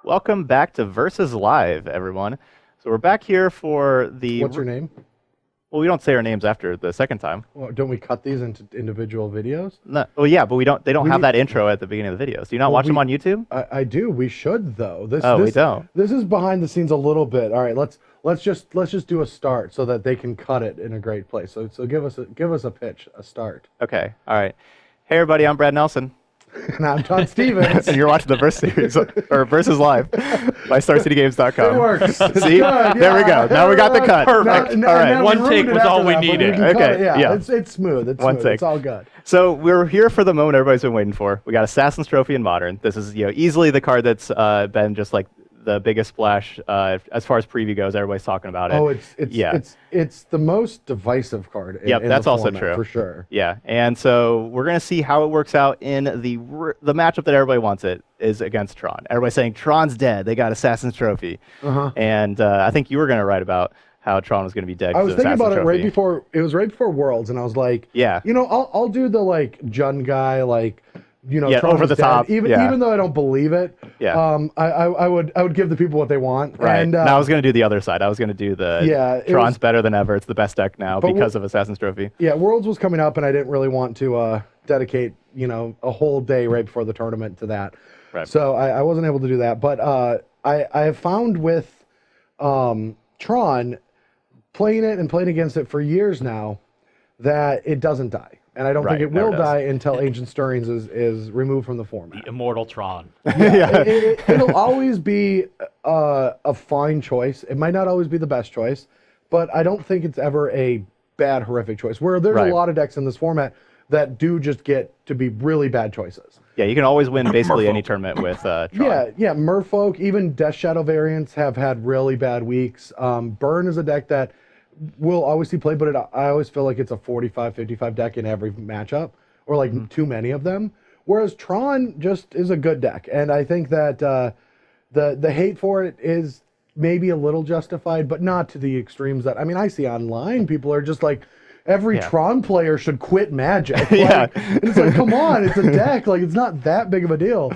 Welcome back to Versus Live, everyone. So we're back here for the... What's your name? Well, we don't say our names after the second time. Well, don't we cut these into individual videos? No. Well, yeah, but they don't have that intro at the beginning of the videos. Do you not watch them on YouTube? I do. We should though. We don't. This is behind the scenes a little bit. All right, let's just do a start so that they can cut it in a great place. So give us a pitch, a start. Okay. All right. Hey everybody, I'm Brad Nelson. And I'm Todd Stevens. And you're watching the Versus series or Versus Live by StarCityGames.com. It works. See? There we go. Now we got the cut. Perfect. All right. One take was all we needed. Okay. Yeah. It's smooth. It's One smooth. take. It's all good. So we're here for the moment everybody's been waiting for. We got Assassin's Trophy in Modern. This is easily the card that's been just like the biggest splash as far as preview goes. Everybody's talking about it. Oh, it's the most divisive card. Yep, that's also format, true for sure. Yeah, and so we're gonna see how it works out in the matchup that everybody wants. It is against Tron. Everybody's saying Tron's dead. They got Assassin's Trophy, and I think you were gonna write about how Tron was gonna be dead. I was thinking about it right before. right before Worlds, and I was like, yeah, I'll do the like Jun guy like. Yeah, Tron over the dead. top. Even though I don't believe it, I would give the people what they want. Right. And, I was going to do the other side. I was going to do the Tron's better than ever. It's the best deck now because of Assassin's Trophy. Yeah, Worlds was coming up, and I didn't really want to dedicate a whole day right before the tournament to that. Right. So I wasn't able to do that. But I have found with Tron, playing it and playing against it for years now, that it doesn't die. And I don't think it will die until Ancient Stirrings is removed from the format. The immortal Tron. It'll always be a fine choice. It might not always be the best choice, but I don't think it's ever a bad, horrific choice. Where there's a lot of decks in this format that do just get to be really bad choices. Yeah, you can always win basically any tournament with Tron. Yeah, Merfolk, even Death Shadow variants have had really bad weeks. Burn is a deck that will always see play, but I always feel like it's a 45-55 deck in every matchup, or like too many of them. Whereas Tron just is a good deck, and I think that the hate for it is maybe a little justified, but not to the extremes that I see online. People are just like, every Tron player should quit Magic. And it's like, come on, it's a deck. Like, it's not that big of a deal.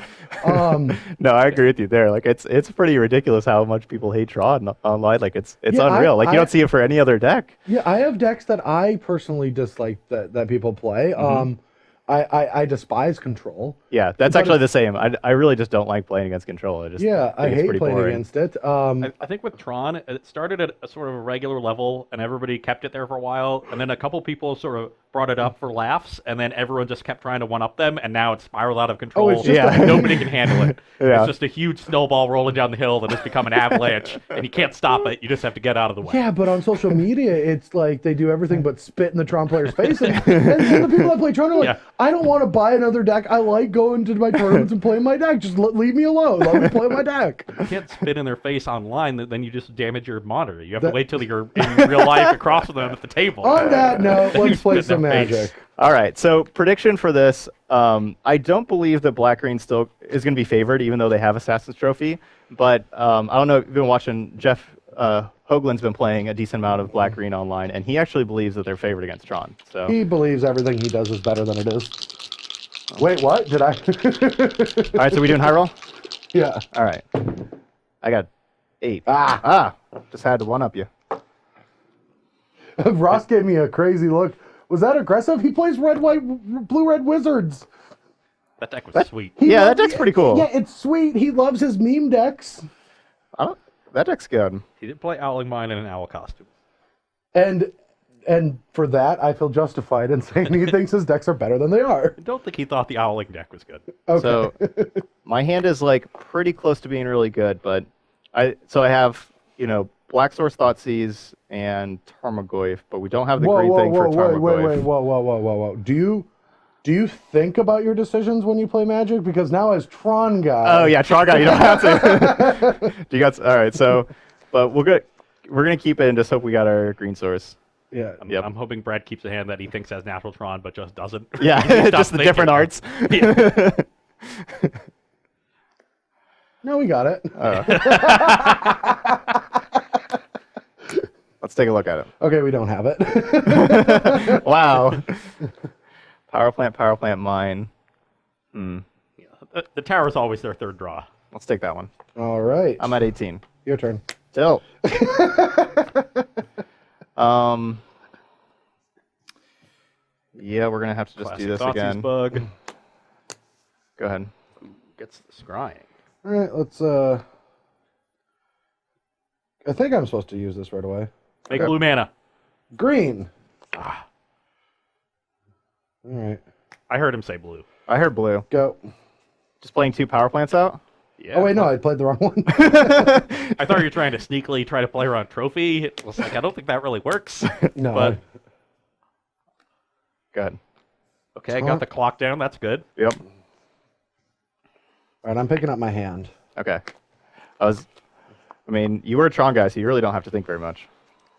No, I agree with you there. Like, it's pretty ridiculous how much people hate Tron online. Like, it's unreal. You don't see it for any other deck. Yeah, I have decks that I personally dislike that people play. I despise Control. Yeah, that's actually the same. I really just don't like playing against Control. I hate playing against it. I think with Tron, it started at a sort of a regular level, and everybody kept it there for a while, and then a couple people sort of brought it up for laughs, and then everyone just kept trying to one-up them, and now it's spiraled out of control. Nobody can handle it. It's just a huge snowball rolling down the hill that has become an avalanche, and you can't stop it. You just have to get out of the way. Yeah, but on social media, it's like they do everything but spit in the Tron player's face. And the people that play Tron are like, I don't want to buy another deck. I like going to my tournaments and playing my deck. Just leave me alone. Let me play my deck. You can't spit in their face online, then you just damage your monitor. You have to wait till you're in real life across from them at the table. On that note, let's play some Magic. All right, so prediction for this. I don't believe that Black-Green still is going to be favored, even though they have Assassin's Trophy. But I don't know if you've been watching. Jeff Hoagland's been playing a decent amount of Black-Green online, and he actually believes that they're favored against Tron. So he believes everything he does is better than it is. Wait, what? Did I? All right, so we doing high roll? Yeah. All right. I got 8. Just had to one-up you. Ross gave me a crazy look. Was that aggressive? He plays red, white, blue, red wizards. That deck was sweet. That deck's pretty cool. Yeah, it's sweet. He loves his meme decks. That deck's good. He did play Owling Mine in an owl costume. And for that, I feel justified in saying he thinks his decks are better than they are. I don't think he thought the Owling deck was good. Okay. So my hand is like pretty close to being really good, but I have Black Source Thoughtseize and Tarmogoyf, but we don't have the green thing for Tarmogoyf. Whoa. Do you think about your decisions when you play Magic? Because now as Tron guy. Oh yeah, Tron guy, you don't have to. All right, so but we're gonna keep it and just hope we got our green source. Yeah. I'm hoping Brad keeps a hand that he thinks has natural Tron, but just doesn't. Yeah, just the different arts. Yeah. No, we got it. Let's take a look at it. Okay, we don't have it. Wow. Power plant, mine. The tower is always their third draw. Let's take that one. All right. I'm at 18. Your turn. Tilt. Yeah, we're gonna have to just do this Thoughtseize again. Bug. Go ahead. Gets the scrying. All right, let's. I think I'm supposed to use this right away. Make blue mana. Green. Ah, All right, I heard him say blue. I heard blue. go. Just playing 2 power plants out. Yeah. Oh wait, no, I played the wrong one. I thought you were trying to sneakily try to play around trophy. It was like, I don't think that really works. No. But Go ahead. okay, got the clock down. That's good. Yep. All right, I'm picking up my hand. Okay. I mean, you were a Tron guy, so you really don't have to think very much.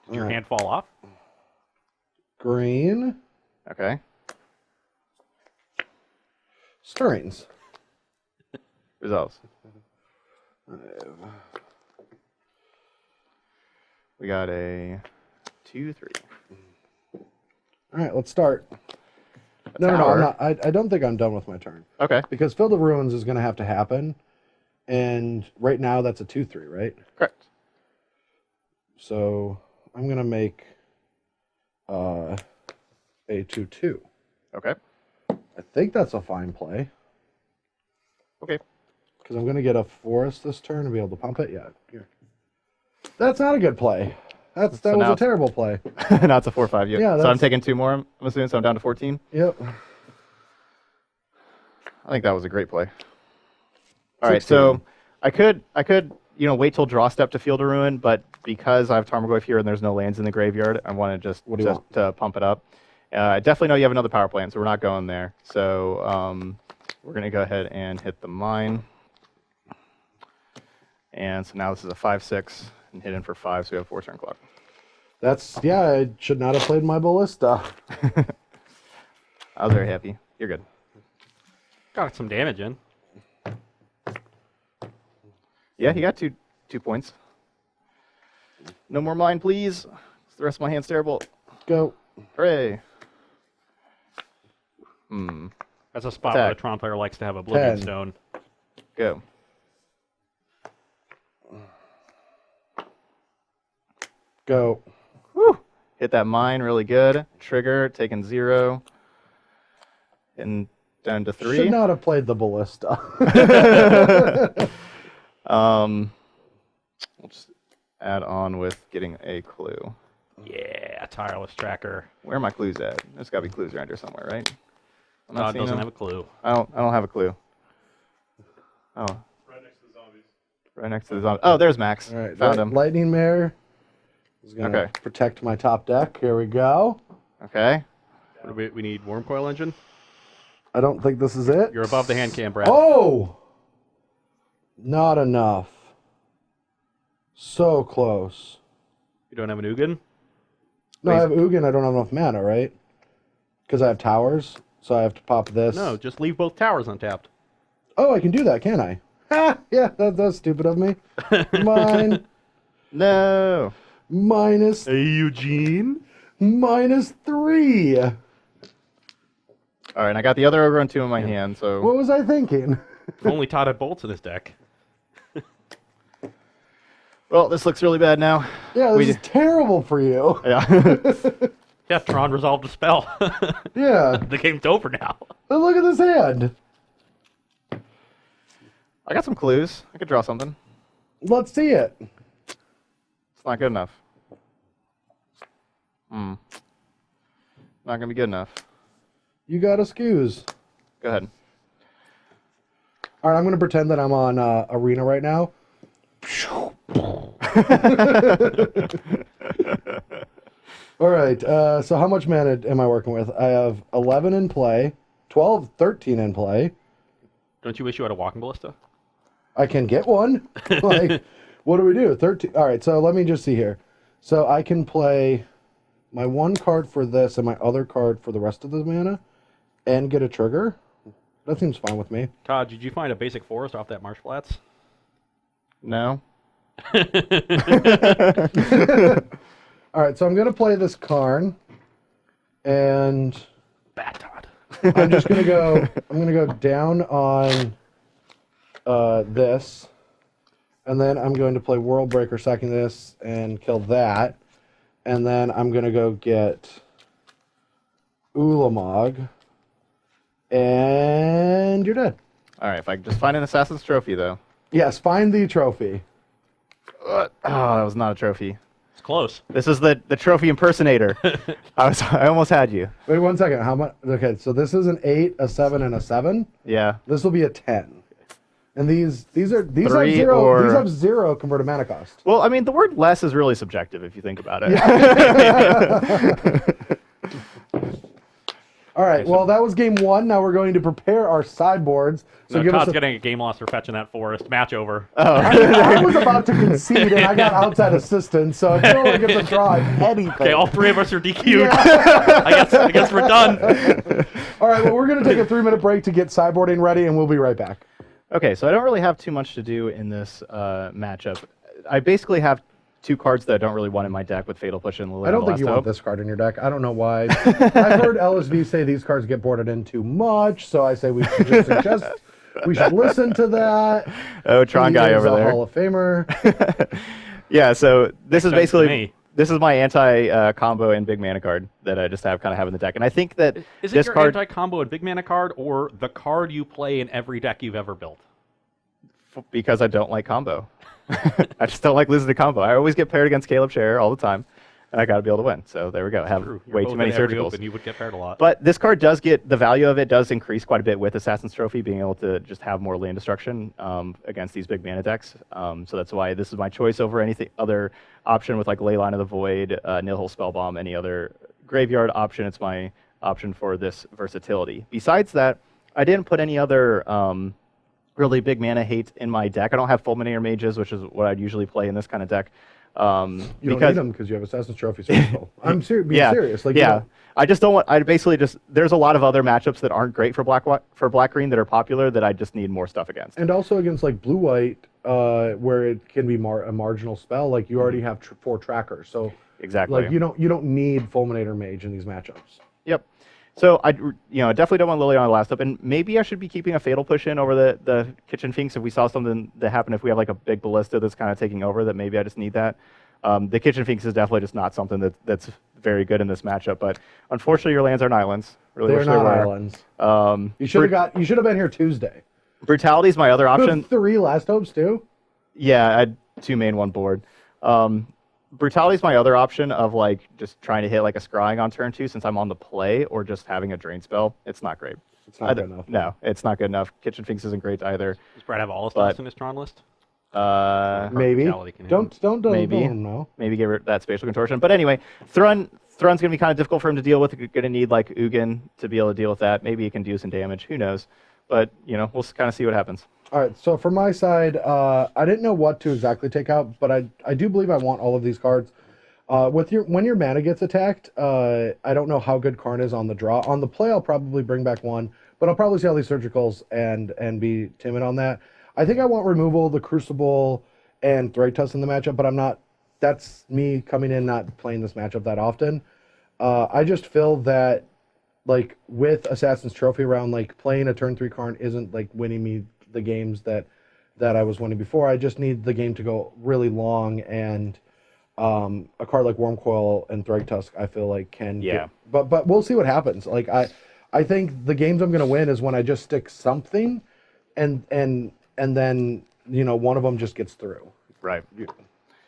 Did your All right. hand fall off? Green. Okay. Stirrings. Resolves. We got a 2-3. All right, let's start. No, I'm tower. not. I don't think I'm done with my turn Okay. because Field of Ruins is going to have to happen, and right now that's a 2/3, right? Correct. So I'm going to make a 2/2. Okay. I think that's a fine play Okay. because I'm going to get a forest this turn and be able to pump it. Yeah. Here. That's not a good play. That was now a it's- terrible play. Now it's a 4-5. Yeah, So I'm that's- taking 2 more, I'm assuming, so I'm down to 14. Yep. I think that was a great play. All right, so I could wait till draw step to Field of Ruin, but because I have Tarmogoyf here and there's no lands in the graveyard, I want to just to pump it up. I definitely know you have another power plant, so we're not going there. So we're going to go ahead and hit the mine. And so now this is a 5/6 and hit in for 5, so we have a 4-turn clock. I should not have played my ballista. I was very happy. You're good. Got some damage in. Yeah, he got two points. No more mine, please. The rest of my hand's terrible. Go. Hooray. That's a spot where Attack. the Tron player likes to have Oblivion 10. Stone. Go. Go. Woo! Hit that mine really good. Trigger, taking 0. And down to 3. Should not have played the ballista. We'll just add on with getting a clue. Yeah, Tireless Tracker. Where are my clues at? There's got to be clues around here somewhere, right? I'm No, not it seeing doesn't them. have a clue. I don't have a clue. Oh. Right next to the zombies. Right next to the zombie. Oh, there's Max. All right. Found him. Lightning Mare is going to Okay. protect my top deck. Here we go. Okay. What do we need Worm Coil Engine? I don't think this is it. You're above the hand cam, Brad. Oh! Not enough. So close. You don't have an Ugin? No, I have Ugin. I don't have enough mana, right? Because I have towers, so I have to pop this. No, just leave both towers untapped. Oh, I can do that, can I? Ah, yeah, that's stupid of me. Mine. No. Minus. Hey, Eugene. -3. All right, and I got the other ogre and 2 in my hand, so. What was I thinking? If only Todd had bolts in his deck. Well, this looks really bad now. Yeah, We this is d- terrible for you. Yeah. Yeah, Tron resolved the spell. Yeah. The game's over now. But look at this hand. I got some clues. I could draw something. Let's see it. It's not good enough. Not gonna be good enough. You got a skews. Go ahead. All right, I'm going to pretend that I'm on Arena right now. All right, so how much mana am I working with? I have 11 in play, 12, 13 in play. Don't you wish you had a walking ballista? I can get one. Like, what do we do? 13. All right, so let me just see here. So I can play my one card for this and my other card for the rest of the mana and get a trigger. That seems fine with me. Todd, did you find a basic forest off that marsh flats? No. All right, so I'm going to play this Karn, and Bad Todd. I'm just going to go. I'm going to go down on this. And then I'm going to play World Breaker, sacking this, and kill that. And then I'm going to go get Ulamog. And you're dead. All right, if I can just find an Assassin's Trophy, though. Yes, find the trophy. Oh, that was not a trophy. It's close. This is the trophy impersonator. I almost had you. Wait 1 second. How much? Okay, so this is an 8, a 7, and a 7. Yeah. This will be a 10. And these have Three zero. or- These have 0 converted mana cost. Well, I mean, the word less is really subjective if you think about it. All right. Well, that was game 1. Now we're going to prepare our sideboards. So No, give us Todd's a, getting a game loss for fetching that forest. Match over. I was about to concede, and I got outside assistance, so I don't get to draw anything. Okay, all 3 of us are DQ'd. I guess we're done. All right. Well, we're going to take a 3-minute break to get sideboarding ready, and we'll be right back. Okay, so I don't really have too much to do in this matchup. I basically have 2 cards that I don't really want in my deck with Fatal Push and Lily. I don't think you want this card in your deck. I don't know why. I've heard LSV say these cards get boarded in too much, so I say we should just suggest we should listen to that. Oh, Tron He guy is over a there. Hall of Famer. Yeah, so this is Makes sense to basically me. this is my anti-combo and big mana card that I just have in the deck, and I think that Is it this your card anti-combo and big mana card, or the card you play in every deck you've ever built? because I don't like combo. I just don't like losing to combo. I always get paired against Caleb Share all the time, and I got to be able to win. So there we go. I have True. You're way both too many in every surgicals. open, you would get paired a lot. But this card does get, the value of it does increase quite a bit with Assassin's Trophy, being able to just have more land destruction against these big mana decks. So that's why this is my choice over anything other option with like Leyline of the Void, Nilhul Spellbomb, any other graveyard option. It's my option for this versatility. Besides that, I didn't put any other really big mana hate in my deck. I don't have Fulminator Mages, which is what I'd usually play in this kind of deck. You don't need them because you have Assassin's Trophy Circle. I'm being serious. Like, yeah. I just don't want. I basically just. There's a lot of other matchups that aren't great for black green that are popular that I just need more stuff against. And also against like blue white, where it can be a marginal spell. Like you already have 4 trackers, so Exactly. like you don't need Fulminator Mage in these matchups. Yep. So I definitely don't want Lily on the last up, and maybe I should be keeping a Fatal Push in over the Kitchen Finks if we saw something that happen if we have like a big ballista that's kind of taking over. That maybe I just need that. The Kitchen Finks is definitely just not something that's very good in this matchup. But unfortunately, your lands aren't islands. Really They're wish not they were. islands. You should have been here Tuesday. Brutality is my other option. 3 last hopes too. Yeah, I had 2 main, 1 board. Brutality is my other option of like just trying to hit like a scrying on turn 2 since I'm on the play, or just having a drain spell. It's not great. It's not good enough. No, it's not good enough. Kitchen Finks isn't great either. Does Brad have all his But- stuff in his Tron list? Maybe. Brutality can hit Don't Maybe. no. Maybe give her that spatial contortion. But anyway, Thrun's going to be kind of difficult for him to deal with. Going to need like Ugin to be able to deal with that. Maybe he can do some damage. Who knows? But we'll kind of see what happens. All right, so for my side, I didn't know what to exactly take out, but I do believe I want all of these cards. When your mana gets attacked, I don't know how good Karn is on the draw. On the play, I'll probably bring back 1, but I'll probably see all these surgicals and be timid on that. I think I want removal, the Crucible, and Thragtusk in the matchup, but I'm not. That's me coming in not playing this matchup that often. I just feel that like with Assassin's Trophy around, like playing a turn 3 Karn isn't like winning me the games that I was winning before. I just need the game to go really long, and a card like Wormcoil and Thragtusk I feel like can Yeah. but we'll see what happens. Like I think the games I'm going to win is when I just stick something and then one of them just gets through. Right.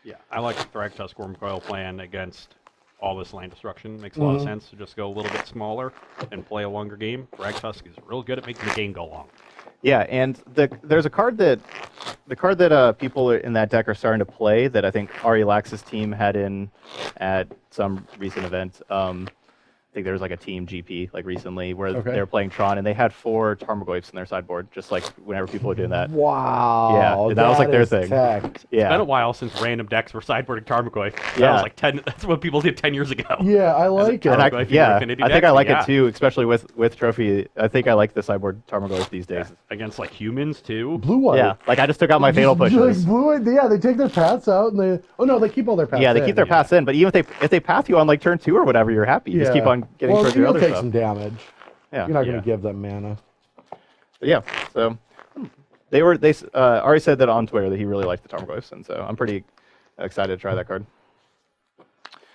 Yeah, I like the Thragtusk Wormcoil plan against all this land destruction. Makes a lot of sense to just go a little bit smaller and play a longer game. Thragtusk is real good at making the game go long. Yeah, and there's a card that people in that deck are starting to play that I think Ari Lax's team had in at some recent event. I think there was like a team GP like recently where they were playing Tron and they had 4 Tarmogoyfs in their sideboard, just like whenever people were doing that. Wow. Yeah, that was like their is thing. tech. Yeah. It's been a while since random decks were sideboarding Tarmogoyf. That Yeah. was like 10. That's what people did 10 years ago. Yeah, I like it. And Tarmogoyf, you were Affinity I think deck? I like Yeah. it too, especially with Trophy. I think I like the sideboard Tarmogoyf these days. Against like humans too. Blue white. Yeah, like I just took out my Fatal Like Pushes. blue white, yeah, they take their paths out and they keep all their paths. Yeah, they keep their paths in, but even if they path you on like turn 2 or whatever, you're happy. You just keep on getting well, towards your you'll other take stuff. some damage. Yeah. You're not going Yeah. to give them mana. But yeah, so They already said that on Twitter that he really liked the Tarmogoyfs, and so I'm pretty excited to try that card.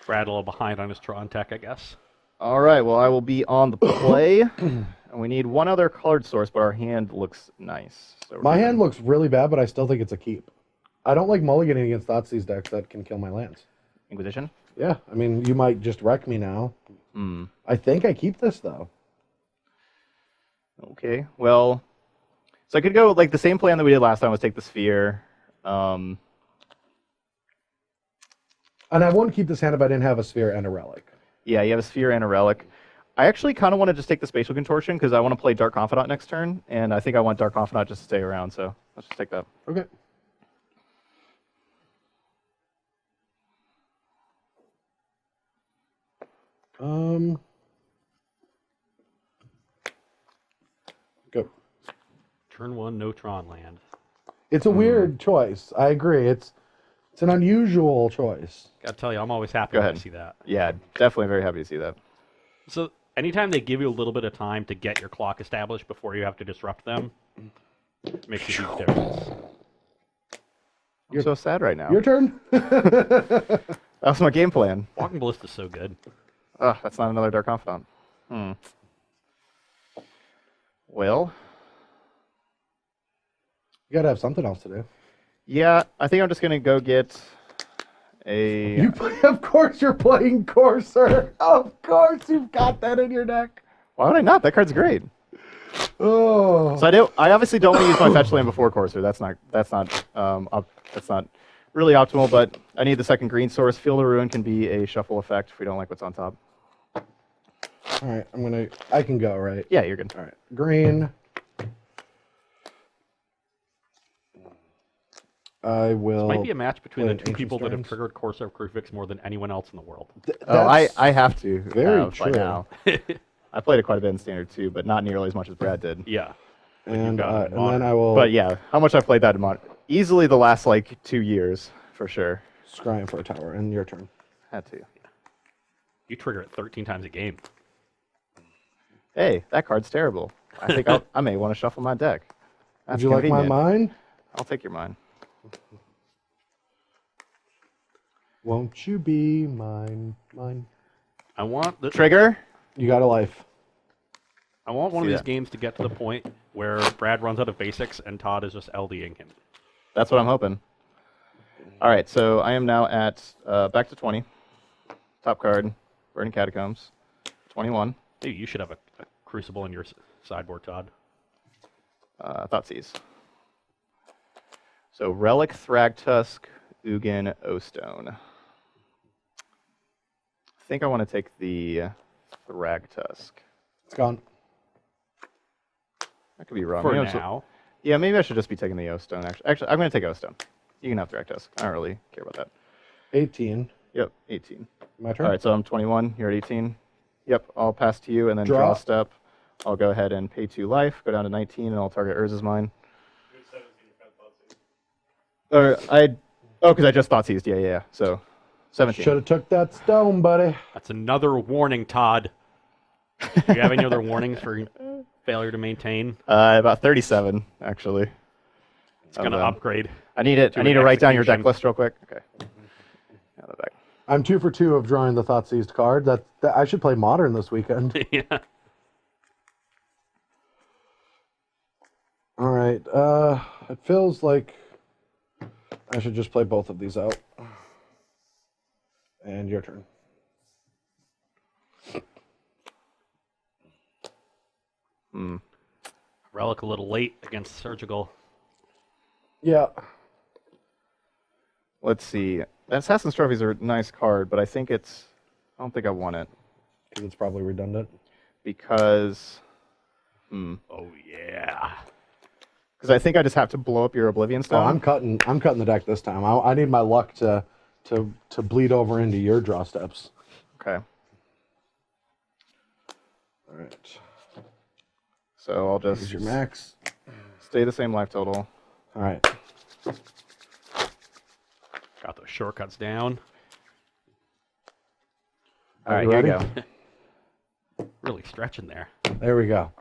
Brad a little behind on his Tron tech, I guess. All right, well, I will be on the play, and we need one other card source, but our hand looks nice. So My hand looks really bad, but I still think it's a keep. I don't like mulliganing against Thoughtseize decks that can kill my lands. Inquisition? Yeah, I mean, you might just wreck me now. Hmm. I think I keep this, though. Okay, well, so I could go, like, the same plan that we did last time was take the Sphere. And I wouldn't keep this hand if I didn't have a Sphere and a Relic. Yeah, you have a Sphere and a Relic. I actually kind of want to just take the Spatial Contortion because I want to play Dark Confidant next turn, and I think I want Dark Confidant just to stay around, so let's just take that. Okay. Go. Turn 1, no Tron land. It's a weird choice. I agree. It's an unusual choice. Gotta tell you, I'm always happy Go when I ahead. see that. Yeah, definitely very happy to see that. So anytime they give you a little bit of time to get your clock established before you have to disrupt them, it makes a huge difference. I'm so sad right now. Your turn. That was my game plan. Walking Ballista is so good. Ugh, that's not another Dark Confidant. Well, You gotta have something else to do. yeah, I think I'm just going to go get a... Of course you're playing Courser. Of course you've got that in your deck. Why would I not? That card's great. Oh. So I obviously don't want to use my fetch land before Courser. That's not really optimal, but I need the second green source. Field of Ruin can be a shuffle effect if we don't like what's on top. All right, I can go, right? Yeah, you're good. All right, green. I will. Might be a match between the play two Ancient people that have Storms. triggered Corsair Crucifix more than anyone else in the world. Oh, I have to very have by true. now. I played it quite a bit in Standard too, but not nearly as much as Brad did. Yeah. and got it in then I will. But yeah, how much I've played that in easily the last like 2 years for sure. Scrying for a tower, and your turn. Had to. You trigger it 13 times a game. Hey, that card's terrible. I think I may want to shuffle my deck. Would That's you like my convenient. mine? I'll take your mine. Won't you be mine? I want Trigger? You got a life. I want one of See these that. games to get to the point where Brad runs out of basics and Todd is just LDing him. That's what I'm hoping. All right, so I am now at back to 20. Top card, Burning Catacombs, 21. Maybe you should have a Crucible in your sideboard, Todd. Thoughtseize. So Relic, Thragtusk, Ugin, O-Stone. I think I want to take the Thragtusk. It's gone. I could be wrong. For Maybe I'm now. yeah, maybe I should just be taking the O-Stone. Actually, I'm going to take O-Stone. You can have Thragtusk. I don't really care about that. 18. Yep, 18. My turn. All right, so I'm 21. You're at 18. Yep, I'll pass to you and then Draw. draw a step. I'll go ahead and pay 2 life, go down to 19, and I'll target Urz's mine. Because I just thought seized. Yeah. So 17. Should have took that stone, buddy. That's another warning, Todd. Do you have any other warnings for failure to maintain? About 37, actually. It's going to upgrade. I need it. to I need an to write down your deck execution. list real quick. Okay. Yeah, the back. I'm 2 for 2 of drawing the Thoughtseized card. That I should play Modern this weekend. Yeah. All right. It feels like I should just play both of these out. And your turn. Relic a little late against Surgical. Yeah. Let's see. Assassin's Trophies are a nice card, but I don't think I want it Because it's probably redundant. because Oh, yeah. I think I just have to blow up your Oblivion Oh, Stone. I'm cutting the deck this time. I need my luck to bleed over into your draw steps. Okay. All right. So I'll Here's just your max. stay the same life total. All right. Got those shortcuts down. All Are right, you here you ready? go. Really stretching there. There we go.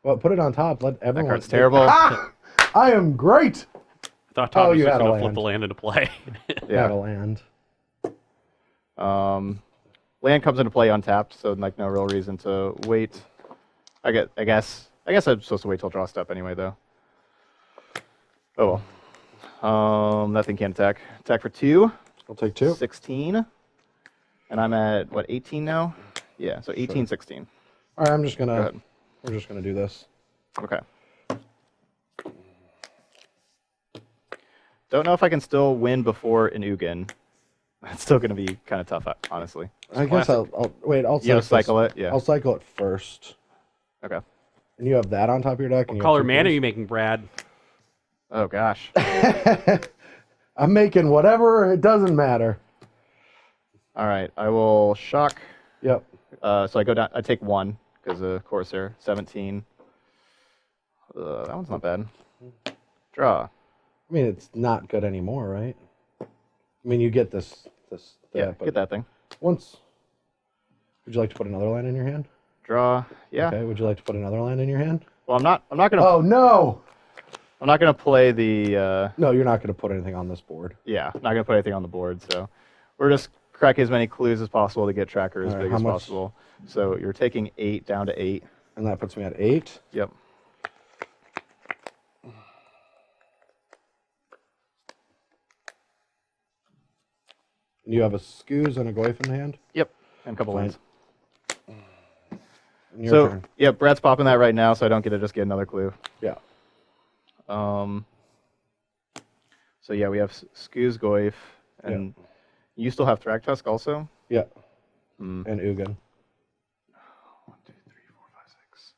Well, put it on top. Let That everyone. card's terrible. I am great. I thought Tom Oh, was you just had a going to flip land. the land into play. Yeah. Had a land. Land comes into play untapped, so like no real reason to wait. I guess I'm supposed to wait till draw step anyway, though. Oh well. That thing can't attack. Attack for 2. I'll take 2. 16. And I'm at what, 18 now? Yeah, so 18, 16. All right, I'm just Go gonna. ahead. We're just gonna do this. Okay. Don't know if I can still win before an Ugin. It's still going to be kind of tough, honestly. I guess I'll wait. I'll You know, cycle it. Yeah. I'll cycle it first. Okay. And you have that on top of your deck. And What you color have 2 mana are creatures? you making, Brad? Oh gosh. I'm making whatever. It doesn't matter. All right. I will shock. Yep. So I go down. I take 1 because of Corsair. 17. That one's not bad. Draw. I mean, it's not good anymore, right? I mean, you get this. Yeah. but Get that thing. Once. Would you like to put another land in your hand? Draw. Yeah. Okay. Would you like to put another land in your hand? Well, I'm not gonna. Oh no! I'm not gonna play the. No, you're not going to put anything on this board. Yeah. Not gonna put anything on the board. So we're just cracking as many clues as possible to get tracker as All right, big how as much? possible. So you're taking 8 down to 8. And that puts me at 8. Yep. And you have a Scoos and a Goyf in hand. Yep. And a couple Fine. lands. And your So turn. yeah, Brad's popping that right now, so I don't get to just get another clue. Yeah. So yeah, we have Skooz, Goyf, and you still have Thragtusk also. Yeah. Hmm. And Ugin. 1, 2, 3, 4, 5, 6.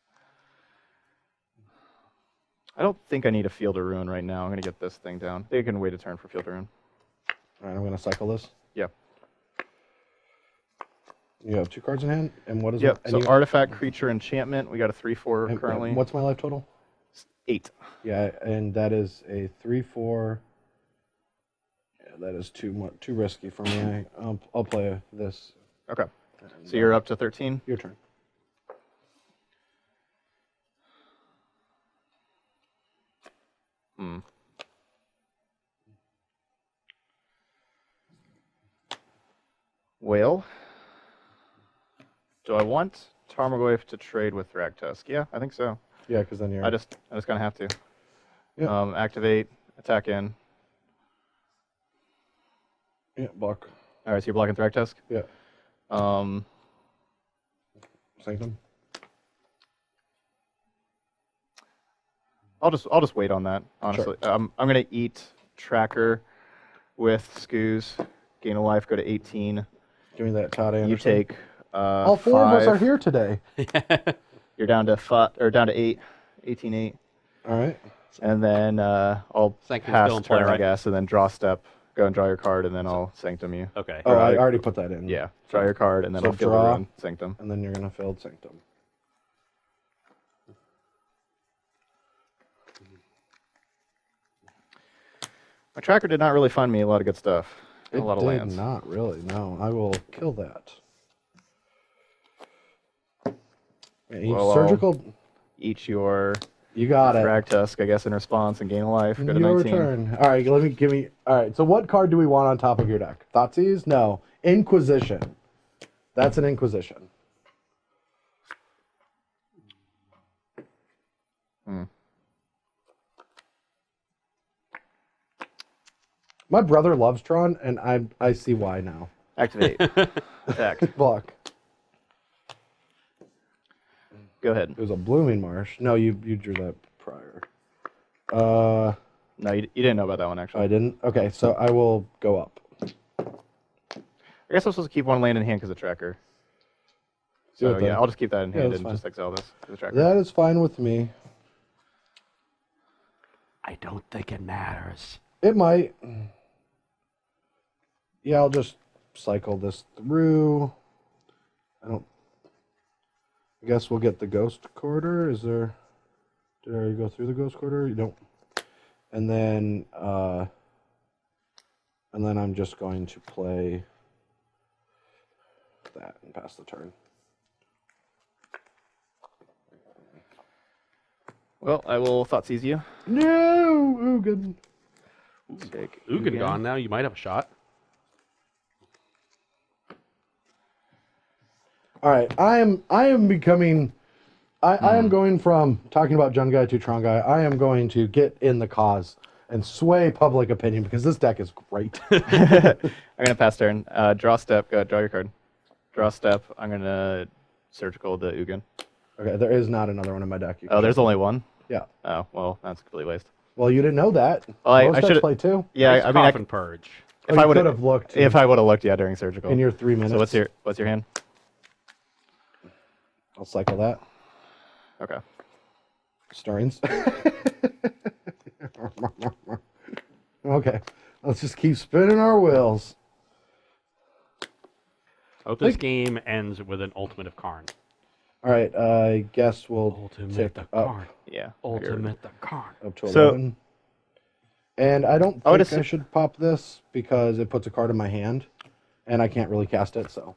I don't think I need a Field of Ruin right now. I'm gonna get this thing down. They can wait a turn for Field of Ruin. All right, I'm going to cycle this. Yeah. You have 2 cards in hand, and what is Yep. it? So And you- Artifact, Creature, Enchantment. We got a 3/4 and currently. what's my life total? 8. Yeah, and that is a 3/4. Yeah, that is too risky for me. I'll play this. Okay. So you're up to 13. Your turn. Whale. Do I want Tarmogoyf to trade with Thragtusk? Yeah, I think so. Yeah, because then you're. I just kind of have to. Yeah. Activate, attack in. Yeah, block. All right, so you're blocking Thragtusk. Yeah. Um, Sanctum. I'll just wait on that. Honestly, I'm gonna eat Tracker with Skooz, gain a life, go to 18. Give me that Todd Anderson. You take. All 4 of us 5. are here today. You're down to 8, 18-8, All right. and then I'll Sanctum's pass still in play, turn, I right? guess, and then draw step. Go and draw your card, and then I'll Sanctum you. Okay. Oh, I Right. already put that in. Yeah, draw your card, and then So I'll field draw. around Sanctum. And then you're gonna field Sanctum. My tracker did not really find me a lot of good stuff. It A lot of did lands. not really. No, I will kill that. And each Well, surgical. Each your You got it. Thragtusk, I guess, in response, and gain a life. Go to Your 19. turn. All right, give me. All right, so what card do we want on top of your deck? Thoughtseize? No. Inquisition. That's an Inquisition. My brother loves Tron, and I see why now. Activate. Attack. Block. Go ahead. It was a Blooming Marsh. No, you drew that prior. No, you didn't know about that one, actually. I didn't. Okay, so I will go up. I guess I'm supposed to keep 1 land in hand because of tracker. Do So it then. yeah, I'll just keep that in hand that's and fine. just exile this for the tracker. That is fine with me. I don't think it matters. It might. Yeah, I'll just cycle this through. I guess we'll get the Ghost Quarter. Is there? Did I already go through the Ghost Quarter? You don't. And then I'm just going to play that and pass the turn. Well, I will Thoughtseize you. No, Ugin. Take Ugin gone now. You might have a shot. All right, I am becoming. I am going from talking about Jun Guy to Tron Guy. I am going to get in the cause and sway public opinion because this deck is great. I'm gonna pass turn. Draw step. Go. Draw your card. Draw step. I'm gonna surgical the Ugin. Okay, there is not another one in my deck. You can Oh, there's check. only one. Yeah. Oh, well, that's a complete waste. Well, you didn't know that. Well, I Most decks should've- play two. Yeah, Nice I mean, coffin purge. if Oh, I you would could have looked if I would have looked, yeah, during surgical. in your 3 minutes. So what's your hand? I'll cycle that. Okay. Stirrings. Okay, let's just keep spinning our wheels. I hope this game ends with an ultimate of Karn. All right, I guess we'll Ultimate tick the up, Karn. Yeah. Ultimate the Karn. up to So- 11. And I don't I would think I should pop this because it puts a card in my hand, and I can't really cast it, so.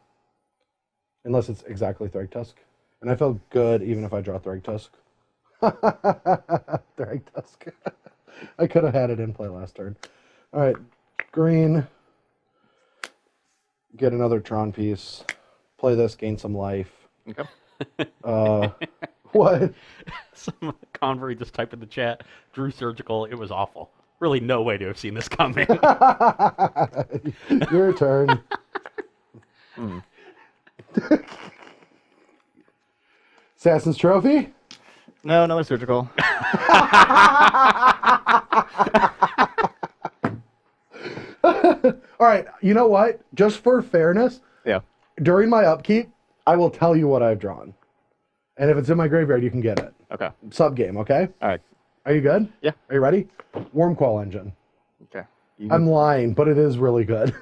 Unless it's exactly Thragtusk. And I feel good even if I draw Thragtusk. Thragtusk. I could have had it in play last turn. All right, green. Get another Tron piece. Play this, gain some life. Okay. What? Some convert just typed in the chat, drew surgical, it was awful. Really no way to have seen this coming. Your turn. Assassin's Trophy? No, another surgical. All right, you know what? Just for fairness, Yeah. during my upkeep, I will tell you what I've drawn. And if it's in my graveyard, you can get it. Okay. Sub game, okay? All right. Are you good? Yeah. Are you ready? Wormcoil Engine. Okay. I'm lying, but it is really good.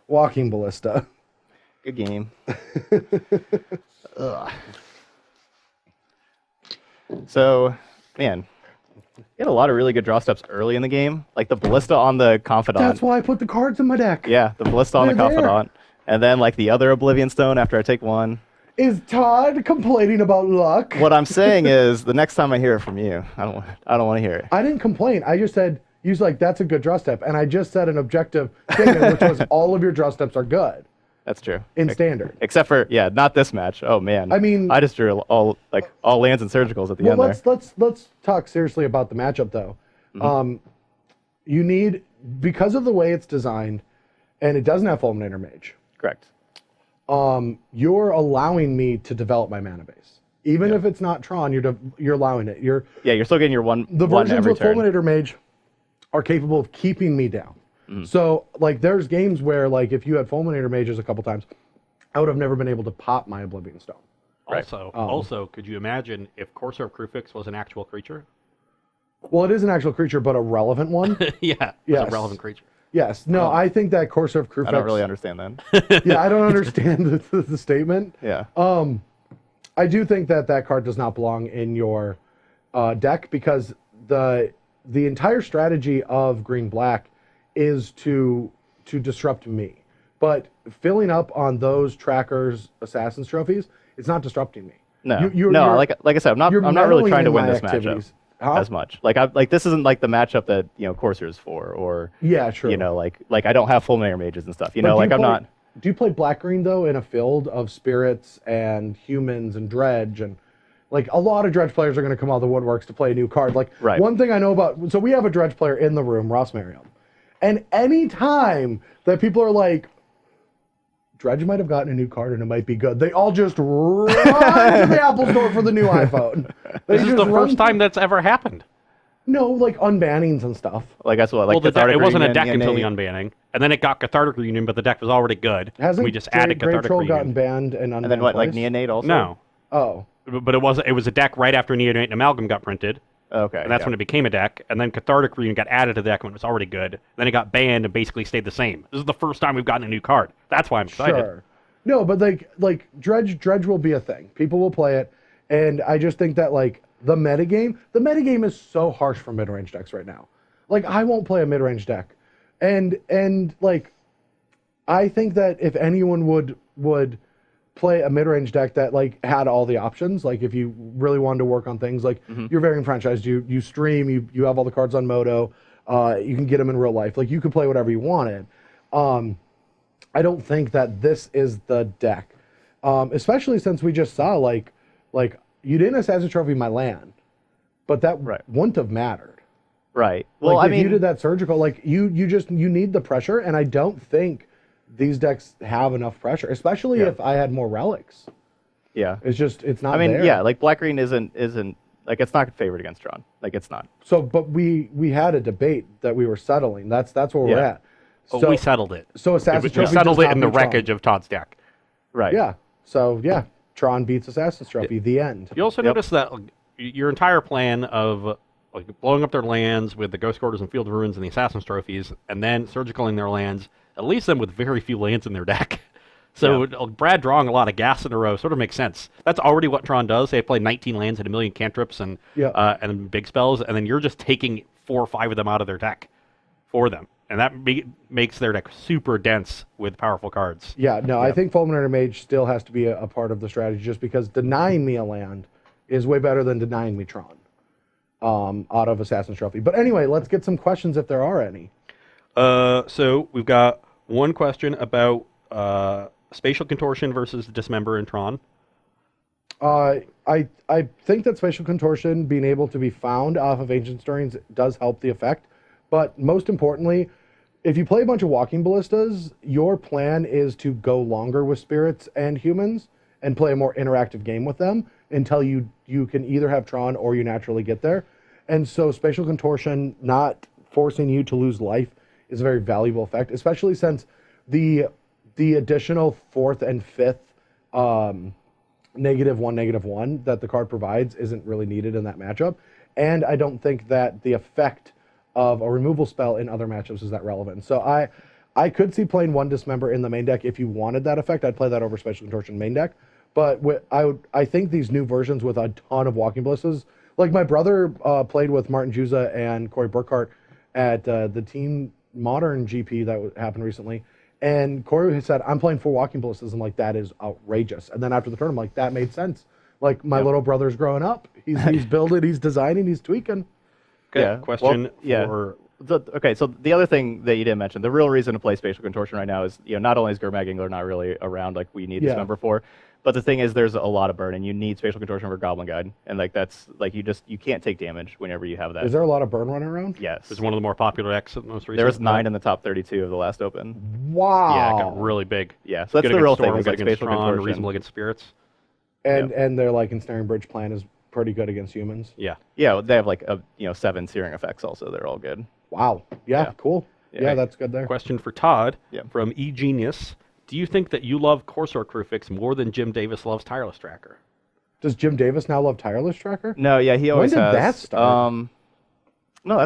Walking Ballista. Good game. Ugh. So, man, you had a lot of really good draw steps early in the game, like the Ballista on the Confidant. That's why I put the cards in my deck. Yeah, the Ballista on the They're there. Confidant, and then like the other Oblivion Stone after I take one. Is Todd complaining about luck? What I'm saying is, the next time I hear it from you, I don't want to hear it. I didn't complain. I just said, you was like, that's a good draw step. And I just said an objective statement, which was all of your draw steps are good That's true. in standard. Except for not this match. Oh man. I mean- I just drew all lands and surgicals at the Well, end there. let's talk seriously about the matchup though. Mm-hmm. You need, because of the way it's designed, and it doesn't have Fulminator Mage. Correct. You're allowing me to develop my mana base, even if it's not Tron. You're allowing it. You're Still getting your one. the one versions every with turn. Fulminator Mage are capable of keeping me down. So like, there's games where like if you had Fulminator Mages a couple times, I would have never been able to pop my Oblivion Stone. Right. Also, could you imagine if Corsair of Krufix was an actual creature? Well, it is an actual creature, but a relevant one. Yeah, it's Yes. a relevant creature. Yes. No, I think that Corsair of Krufix. I don't really understand that. Yeah, I don't understand the statement. Yeah. I do think that card does not belong in your deck because the entire strategy of green black is to disrupt me. But filling up on those trackers assassin's trophies, it's not disrupting me. No. You're- like I said, I'm not you're really meddling trying to in win my this activities. matchup Huh? as much. This isn't like the matchup that Corsair is for, or Yeah, true. like I don't have Fulminator Mages and stuff. But do you I'm play- not. Do you play black green though in a field of spirits and humans and dredge and like a lot of dredge players are going to come out of the woodworks to play a new card. Like Right. one thing I know about, so we have a dredge player in the room, Ross Merriam, and any time that people are like, Dredge might have gotten a new card and it might be good, they all just run to the Apple Store for the new iPhone. They This is just the run- first time that's ever happened. No, like unbannings and stuff. Like that's what. Like Well, Cathartic it wasn't a Reunion, deck until the Innate, unbanning, and then it got Cathartic Reunion, but the deck was already good. Hasn't we just added Brave Cathartic Troll Reunion. gotten banned and unbanned and then what? Like twice? Neonate also. No, Oh, but it was a deck right after Neonate and Amalgam got printed, Okay. and that's when it became a deck. And then Cathartic Reunion got added to the deck when it was already good. Then it got banned and basically stayed the same. This is the first time we've gotten a new card. That's why I'm excited. sure. No, but like Dredge will be a thing. People will play it, and I just think that like the metagame is so harsh for mid-range decks right now. Like I won't play a mid-range deck, and like I think that if anyone would play a mid-range deck that like had all the options, like if you really wanted to work on things like you're very enfranchised, you stream, you have all the cards on Moto, you can get them in real life, like you could play whatever you wanted. I don't think that this is the deck, especially since we just saw like you didn't Assassin's Trophy my land, but that wouldn't have mattered. Right. Well, Like, I if mean, you did that surgical, like you need the pressure, and I don't think these decks have enough pressure, especially if I had more relics. yeah. It's not. I mean, there. yeah, like black green isn't like it's not favored against Tron. Like it's not. So, but we had a debate that we were settling. That's where we're Yeah. at. Oh, we settled it. So Assassin's We Trophy settled does it not in the beat Tron. wreckage of Todd's deck. Right. Yeah. So yeah, Tron beats Assassin's Trophy. The end. You also notice that like, your entire plan of like blowing up their lands with the Ghost Quarters and Field of Ruins and the Assassin's Trophies, and then surgicaling their lands, it leaves them with very few lands in their deck. So Brad drawing a lot of gas in a row sort of makes sense. That's already what Tron does. They play 19 lands and a million cantrips and big spells, and then you're just taking 4 or 5 of them out of their deck for them. And that makes their deck super dense with powerful cards. Yeah. No, I think Fulminator Mage still has to be a part of the strategy, just because denying me a land is way better than denying me Tron out of Assassin's Trophy. But anyway, let's get some questions if there are any. So we've got one question about Spatial Contortion versus Dismember in Tron. I think that Spatial Contortion being able to be found off of Ancient Historians does help the effect. But most importantly, if you play a bunch of Walking Ballistas, your plan is to go longer with spirits and humans and play a more interactive game with them until you can either have Tron or you naturally get there. And so Spatial Contortion not forcing you to lose life is a very valuable effect, especially since the additional 4th and 5th -1/-1 that the card provides isn't really needed in that matchup. And I don't think that the effect of a removal spell in other matchups is that relevant. So I could see playing 1 Dismember in the main deck if you wanted that effect. I'd play that over Spatial Contortion main deck. But I think these new versions with a ton of Walking Ballistas, like my brother played with Martin Juza and Corey Burkhart at the Team Modern GP that happened recently. And Corey said, I'm playing 4 Walking Ballistas. I'm like, that is outrageous. And then after the tournament, I'm like, that made sense. Like, my little brother's growing up. He's building, he's designing, he's tweaking. Okay, Yeah. question Well, for... Okay, so the other thing that you didn't mention, the real reason to play Spatial Contortion right now is, not only is Gurmag Angler not really around like we need this number for, but the thing is there's a lot of burn and you need Spatial Contortion for Goblin Guide. And like that's like you can't take damage whenever you have that. Is there a lot of burn running around? Yes. It's one of the more popular decks most recently. There was 9 in the top 32 of the last open. Wow. Yeah, it got really big. Yeah, so that's Good the real against thing. Storm, Is good like against Spatial Tron, Contortion. reasonable against Spirits. And their like Ensnaring Bridge plan is pretty good against humans. Yeah. Yeah, they have like 7 searing effects also. They're all good. Wow. Yeah. Cool. Yeah. Yeah, that's good there. Question for Todd Yeah. from eGenius. Do you think that you love Corsair Crewfix more than Jim Davis loves Tireless Tracker? Does Jim Davis now love Tireless Tracker? No, yeah, he always did has. that start? No,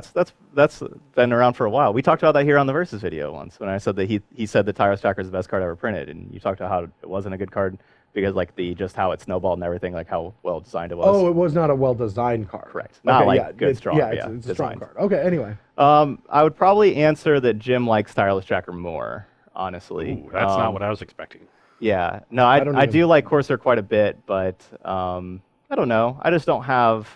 that's been around for a while. We talked about that here on the Versus video once when I said that he said that Tyrus Tracker is the best card ever printed, and you talked about how it wasn't a good card because like just how it snowballed and everything, like how well designed it was. Oh, it was not a well-designed card. Correct. Not like good, it's, strong. Yeah, Yeah, it's a strong designed. card. Okay, anyway. I would probably answer that Jim likes Tireless Tracker more, honestly. Ooh, that's not what I was expecting. Yeah, no, I do like Corsair quite a bit, but I don't know. I just don't have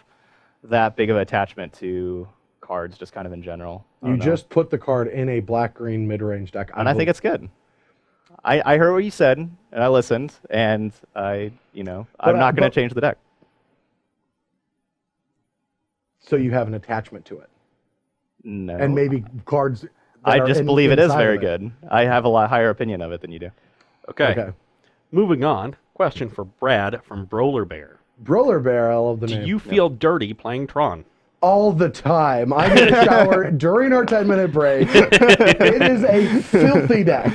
that big of an attachment to cards, just kind of in general. You just put the card in a black-green mid-range deck. And I think it's good. I heard what you said, and I listened, and I'm not going to change the deck. So you have an attachment to it. No. And maybe cards that I are just believe it is inside very of it. good. I have a lot higher opinion of it than you do. Okay. Moving on. Question for Brad from Broler Bear. Broler Bear, I love the Do name. you feel dirty playing Tron? All the time. I get a shower during our 10-minute break. It is a filthy deck.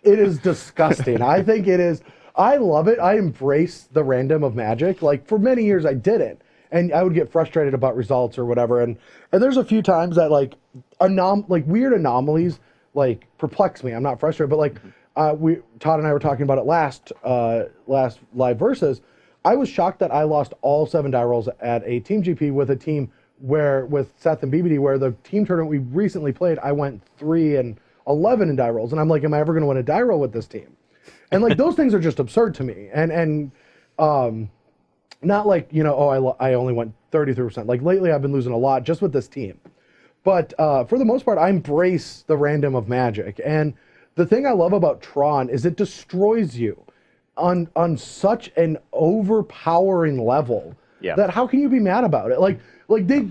It is disgusting. I think it is. I love it. I embrace the random of Magic. Like, for many years, I didn't. And I would get frustrated about results or whatever. And there's a few times that, like, weird anomalies, like, perplex me. I'm not frustrated. But, like, Todd and I were talking about it last live Versus. I was shocked that I lost all 7 die rolls at a Team GP with a team with Seth and BBD, where the team tournament we recently played, I went 3-11 in die rolls. And I'm like, am I ever going to win a die roll with this team? And like those things are just absurd to me. And not like, I only went 33%. Like lately I've been losing a lot just with this team. But for the most part, I embrace the random of Magic. And the thing I love about Tron is it destroys you on such an overpowering level that how can you be mad about it?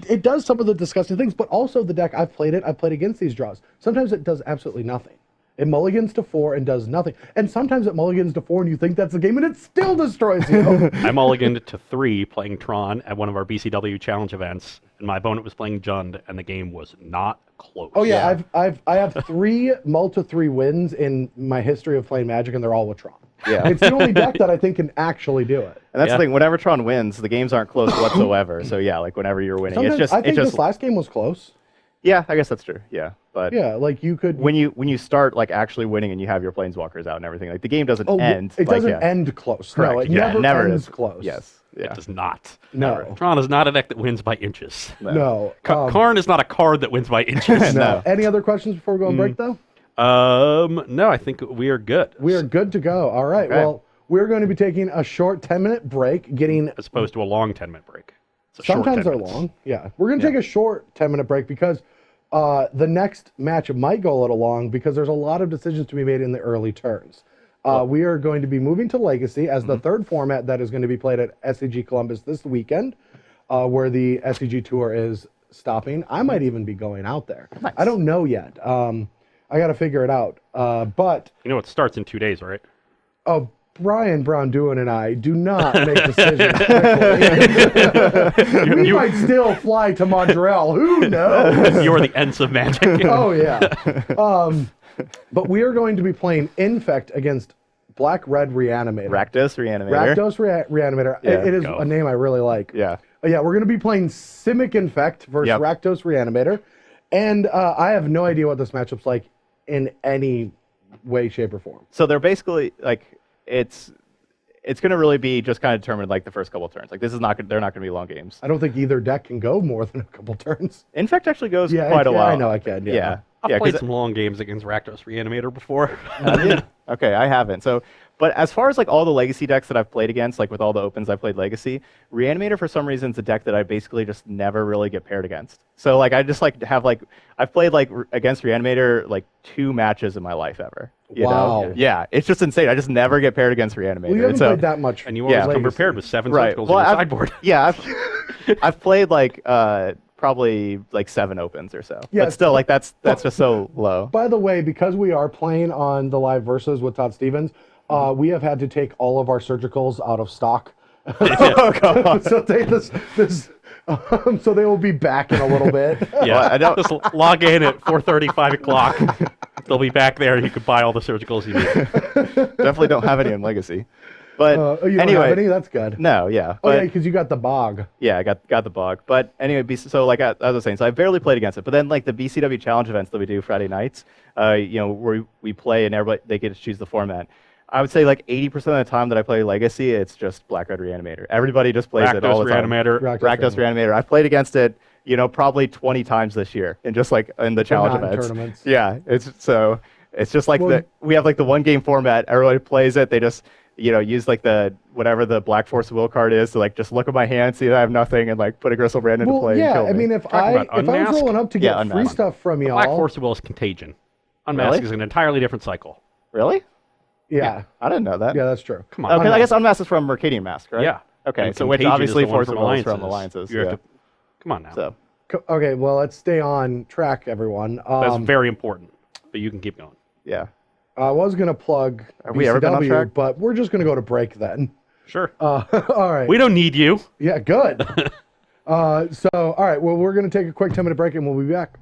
It does some of the disgusting things, but also the deck, I've played against these draws. Sometimes it does absolutely nothing. It mulligans to 4 and does nothing. And sometimes it mulligans to 4 and you think that's the game and it still destroys you. I mulliganed to 3 playing Tron at one of our BCW challenge events, and my opponent was playing Jund, and the game was not close. Oh yeah, I have 3 multi-3 wins in my history of playing Magic, and they're all with Tron. Yeah. It's the only deck that I think can actually do it. And that's the thing. Whenever Tron wins, the games aren't close whatsoever. So yeah, like whenever you're winning, Sometimes, I think this last game was close. Yeah, I guess that's true. Yeah, but yeah, like you could when you start like actually winning and you have your planeswalkers out and everything, like the game doesn't end. It doesn't end close. Correct. No, it never ends is close. Yes. Yeah. It does not. No. Tron is not a deck that wins by inches. No. Karn is not a card that wins by inches. No. Any other questions before we go on break, though? No, I think we are good. We are good to go. All right. Okay. Well, we're going to be taking a short 10-minute break, getting... As opposed to a long 10-minute break. It's a short Sometimes 10 they're minutes. long. Yeah. We're going to take a short 10-minute break because the next match might go a little long because there's a lot of decisions to be made in the early turns. We are going to be moving to Legacy as the third format that is going to be played at SCG Columbus this weekend, where the SCG Tour is stopping. I might even be going out there. Nice. I don't know yet. I got to figure it out. But You know, it starts in 2 days, right? Brian Brown-Duin and I do not make decisions quickly. We might still fly to Montreal. Who knows? You are the Ents of Magic. Oh, yeah. But we are going to be playing Infect against Black-Red Reanimator. Rakdos Reanimator. Reanimator. Yeah, it is go. a name I really like. Yeah. Yeah, we're going to be playing Simic Infect versus Rakdos Reanimator. And I have no idea what this matchup's like in any way, shape, or form. So they're basically like it's going to really be just kind of determined like the first couple of turns. Like this is not they're not going to be long games. I don't think either deck can go more than a couple turns. Infect actually goes Yeah, quite a while. I know I can. Yeah. I've Yeah, played 'cause some long games against Rakdos Reanimator before. Okay, I haven't. So, but as far as like all the Legacy decks that I've played against, like with all the opens I played Legacy, Reanimator for some reason is a deck that I basically just never really get paired against. So like I just like have like I've played like against Reanimator like 2 matches in my life ever. You Wow. know? Yeah, it's just insane. I just never get paired against Reanimator. Well, you haven't So- played that much. And you always come Legacy. prepared with 7 Right. circles Well, in your I've- sideboard. Yeah, I've played like probably like 7 opens or so. Yeah, But still, like that's just so low. By the way, because we are playing on the live versus with Todd Stevens, we have had to take all of our surgicals out of stock. Oh god. So so they will be back in a little bit. Yeah, I don't- just log in at 4:30, 5 o'clock. They'll be back there. You can buy all the surgicals you need. Definitely don't have any in Legacy. But You don't anyway, have any? That's good. no, yeah. Oh, But, yeah, because you got the bog. yeah, I got the bug. But anyway, so like as I was saying, so I barely played against it. But then like the BCW challenge events that we do Friday nights, where we play and everybody they get to choose the format. I would say like 80% of the time that I play Legacy, it's just Black-Red Reanimator. Everybody just plays it all Rakdos the time. Reanimator. Rakdos Reanimator. I've played against it, probably 20 times this year, and just like in the challenge not in events. tournaments. Yeah, it's just like Well, we have like the 1 game format. Everybody plays it. They just use like the whatever the Black Force of Will card is to like just look at my hand, see that I have nothing, and like put a Grizzlebrand into Well, play. and yeah, kill I me. mean, if Talking I about was Unmask? rolling up to get Yeah, free Unmask. stuff from y'all, Black Force of Will is Contagion. Unmask Really? is an entirely different cycle. Really? yeah, I didn't know that. yeah, that's true. Come on. Okay, I Unmask. guess Unmasked is from Mercadian Mask, right? Yeah. Okay, And so which Contagion obviously is the one Force of Will is from Alliances. You have Yeah. to, come on now. So Okay, well, let's stay on track, everyone. That's very important. But you can keep going. yeah. I was going to plug Have we ever been on BCW, track? but we're just going to go to break then. Sure. All right. We don't need you. Yeah, good. All right, well, we're going to take a quick 10-minute break and we'll be back.